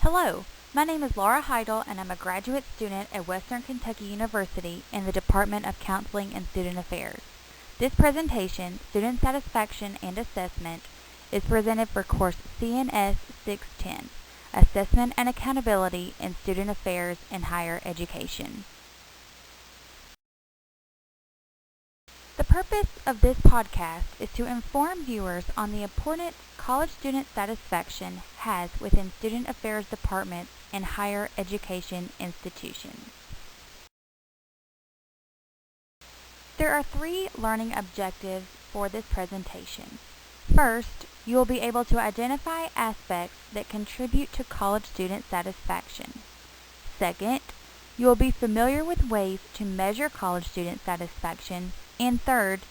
Hello, my name is Laura Heidel and I'm a graduate student at Western Kentucky University in the Department of Counseling and Student Affairs. This presentation, Student Satisfaction and Assessment, is presented for course CNS 610, Assessment and Accountability in Student Affairs in Higher Education. The purpose of this podcast is to inform viewers on the importance college student satisfaction has within student affairs departments and higher education institutions. There are 3 learning objectives for this presentation. First, you will be able to identify aspects that contribute to college student satisfaction. Second, you will be familiar with ways to measure college student satisfaction. And third,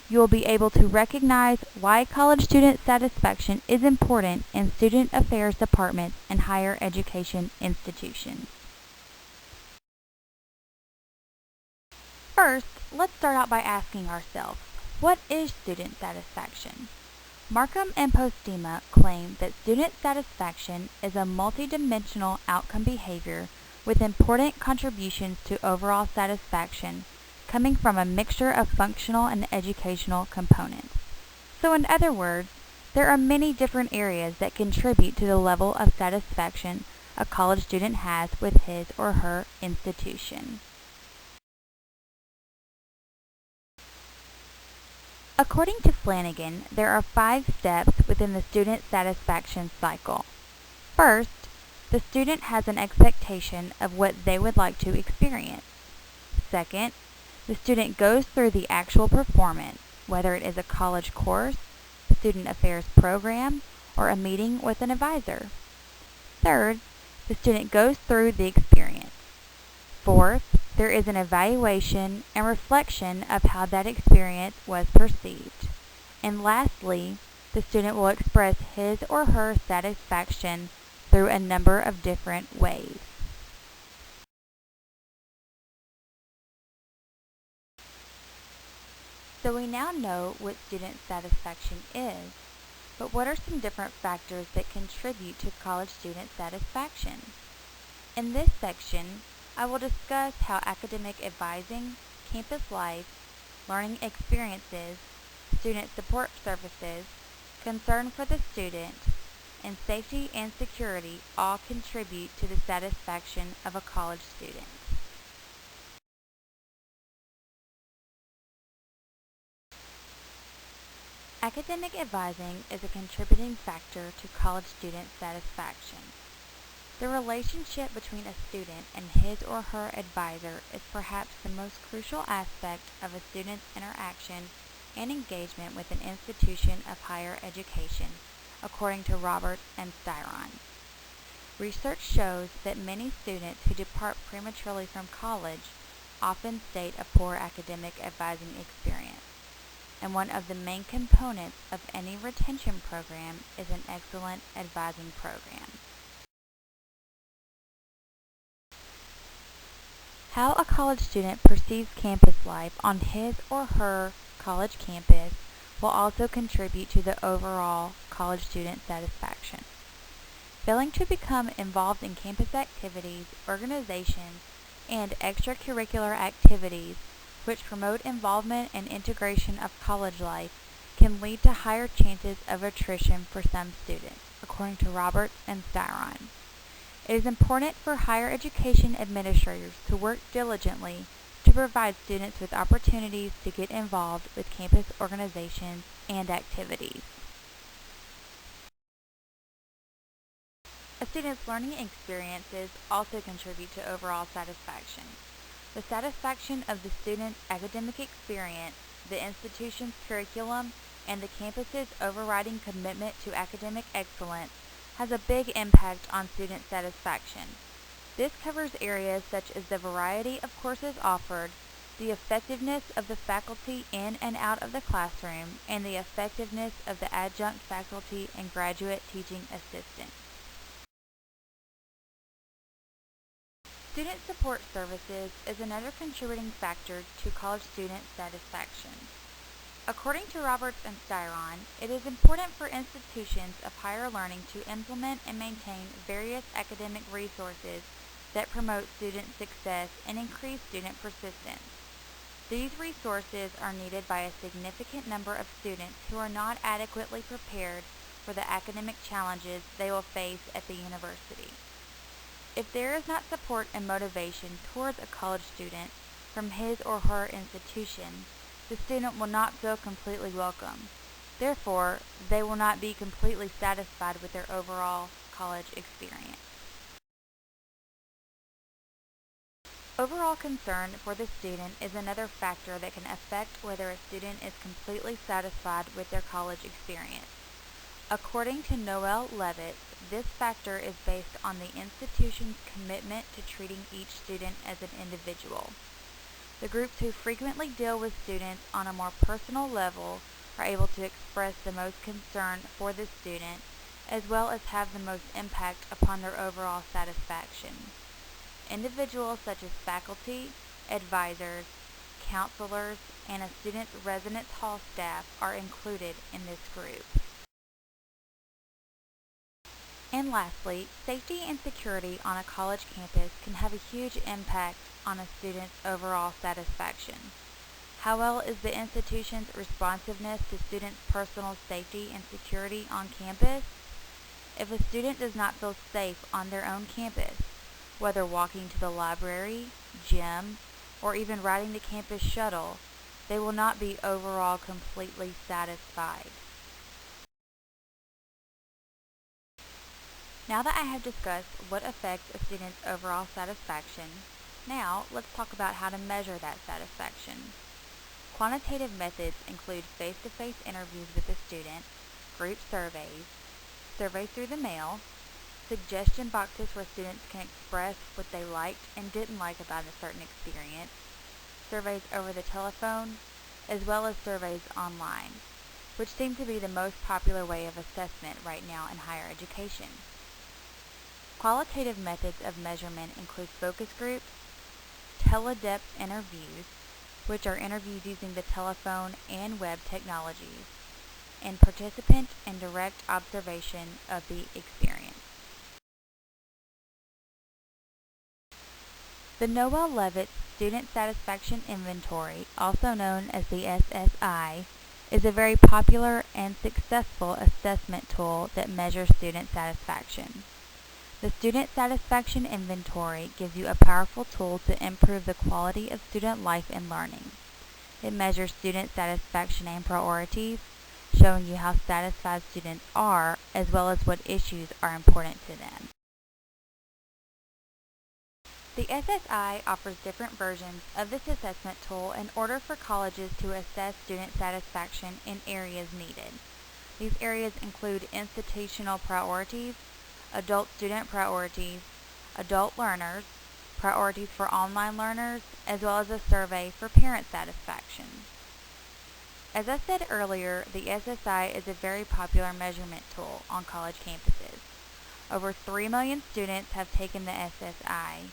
you will be able to recognize why college student satisfaction is important in student affairs departments and higher education institutions. First, let's start out by asking ourselves, what is student satisfaction? Markham and Postema claim that student satisfaction is a multidimensional outcome behavior with important contributions to overall satisfaction coming from a mixture of functional and educational components. So in other words, there are many different areas that contribute to the level of satisfaction a college student has with his or her institution. According to Flanagan, there are 5 steps within the student satisfaction cycle. First, the student has an expectation of what they would like to experience. Second, the student goes through the actual performance, whether it is a college course, student affairs program, or a meeting with an advisor. Third, the student goes through the experience. Fourth, there is an evaluation and reflection of how that experience was perceived. And lastly, the student will express his or her satisfaction through a number of different ways. So we now know what student satisfaction is, but what are some different factors that contribute to college student satisfaction? In this section, I will discuss how academic advising, campus life, learning experiences, student support services, concern for the student, and safety and security all contribute to the satisfaction of a college student. Academic advising is a contributing factor to college student satisfaction. The relationship between a student and his or her advisor is perhaps the most crucial aspect of a student's interaction and engagement with an institution of higher education, according to Roberts and Styron. Research shows that many students who depart prematurely from college often state a poor academic advising experience. And one of the main components of any retention program is an excellent advising program. How a college student perceives campus life on his or her college campus will also contribute to the overall college student satisfaction. Failing to become involved in campus activities, organizations, and extracurricular activities which promote involvement and integration of college life can lead to higher chances of attrition for some students, according to Roberts and Styron. It is important for higher education administrators to work diligently to provide students with opportunities to get involved with campus organizations and activities. A student's learning experiences also contribute to overall satisfaction. The satisfaction of the student's academic experience, the institution's curriculum, and the campus's overriding commitment to academic excellence has a big impact on student satisfaction. This covers areas such as the variety of courses offered, the effectiveness of the faculty in and out of the classroom, and the effectiveness of the adjunct faculty and graduate teaching assistants. Student support services is another contributing factor to college student satisfaction. According to Roberts and Styron, it is important for institutions of higher learning to implement and maintain various academic resources that promote student success and increase student persistence. These resources are needed by a significant number of students who are not adequately prepared for the academic challenges they will face at the university. If there is not support and motivation towards a college student from his or her institution, the student will not feel completely welcome. Therefore, they will not be completely satisfied with their overall college experience. Overall concern for the student is another factor that can affect whether a student is completely satisfied with their college experience. According to Noel Levitt, this factor is based on the institution's commitment to treating each student as an individual. The groups who frequently deal with students on a more personal level are able to express the most concern for the student, as well as have the most impact upon their overall satisfaction. Individuals such as faculty, advisors, counselors, and a student's residence hall staff are included in this group. And lastly, safety and security on a college campus can have a huge impact on a student's overall satisfaction. How well is the institution's responsiveness to students' personal safety and security on campus? If a student does not feel safe on their own campus, whether walking to the library, gym, or even riding the campus shuttle, they will not be overall completely satisfied. Now that I have discussed what affects a student's overall satisfaction, now let's talk about how to measure that satisfaction. Quantitative methods include face-to-face interviews with the student, group surveys, surveys through the mail, suggestion boxes where students can express what they liked and didn't like about a certain experience, surveys over the telephone, as well as surveys online, which seem to be the most popular way of assessment right now in higher education. Qualitative methods of measurement include focus groups, tele-depth interviews, which are interviews using the telephone and web technologies, and participant and direct observation of the experience. The Noel Levitt Student Satisfaction Inventory, also known as the SSI, is a very popular and successful assessment tool that measures student satisfaction. The Student Satisfaction Inventory gives you a powerful tool to improve the quality of student life and learning. It measures student satisfaction and priorities, showing you how satisfied students are, as well as what issues are important to them. The SSI offers different versions of this assessment tool in order for colleges to assess student satisfaction in areas needed. These areas include institutional priorities, adult student priorities, adult learners, priorities for online learners, as well as a survey for parent satisfaction. As I said earlier, the SSI is a very popular measurement tool on college campuses. Over 3 million students have taken the SSI,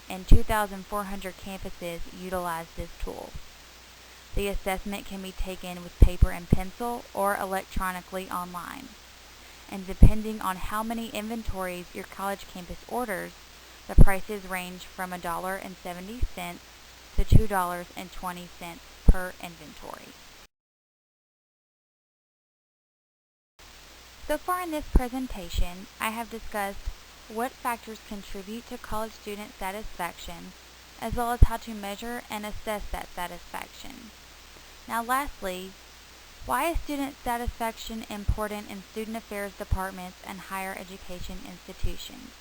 and 2,400 campuses utilize this tool. The assessment can be taken with paper and pencil or electronically online. And depending on how many inventories your college campus orders, the prices range from $1.70 to $2.20 per inventory. So far in this presentation, I have discussed what factors contribute to college student satisfaction, as well as how to measure and assess that satisfaction. Now lastly, why is student satisfaction important in student affairs departments and higher education institutions?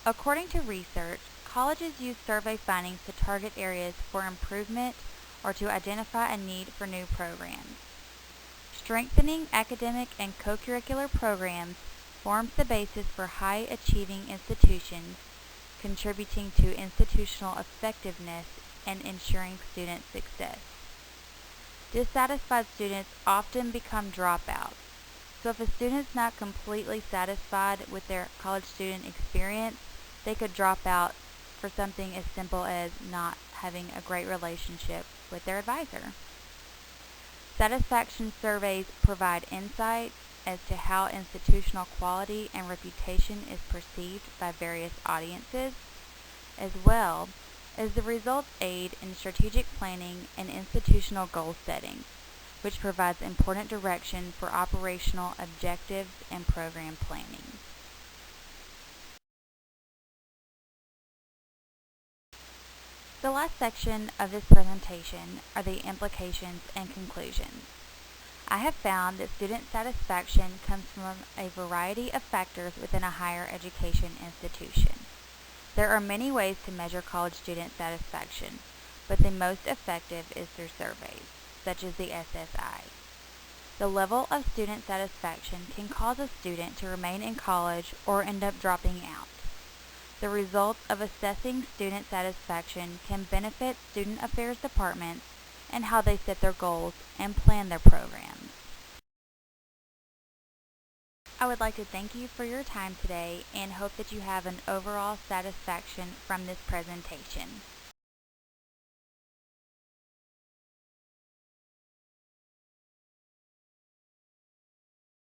According to research, colleges use survey findings to target areas for improvement or to identify a need for new programs. Strengthening academic and co-curricular programs forms the basis for high-achieving institutions, contributing to institutional effectiveness and ensuring student success. Dissatisfied students often become dropouts. So if a student's not completely satisfied with their college student experience, they could drop out for something as simple as not having a great relationship with their advisor. Satisfaction surveys provide insights as to how institutional quality and reputation is perceived by various audiences, as well as the results aid in strategic planning and institutional goal setting, which provides important direction for operational objectives and program planning. The last section of this presentation are the implications and conclusions. I have found that student satisfaction comes from a variety of factors within a higher education institution. There are many ways to measure college student satisfaction, but the most effective is through surveys, such as the SSI. The level of student satisfaction can cause a student to remain in college or end up dropping out. The results of assessing student satisfaction can benefit student affairs departments and how they set their goals and plan their programs. I would like to thank you for your time today and hope that you have an overall satisfaction from this presentation.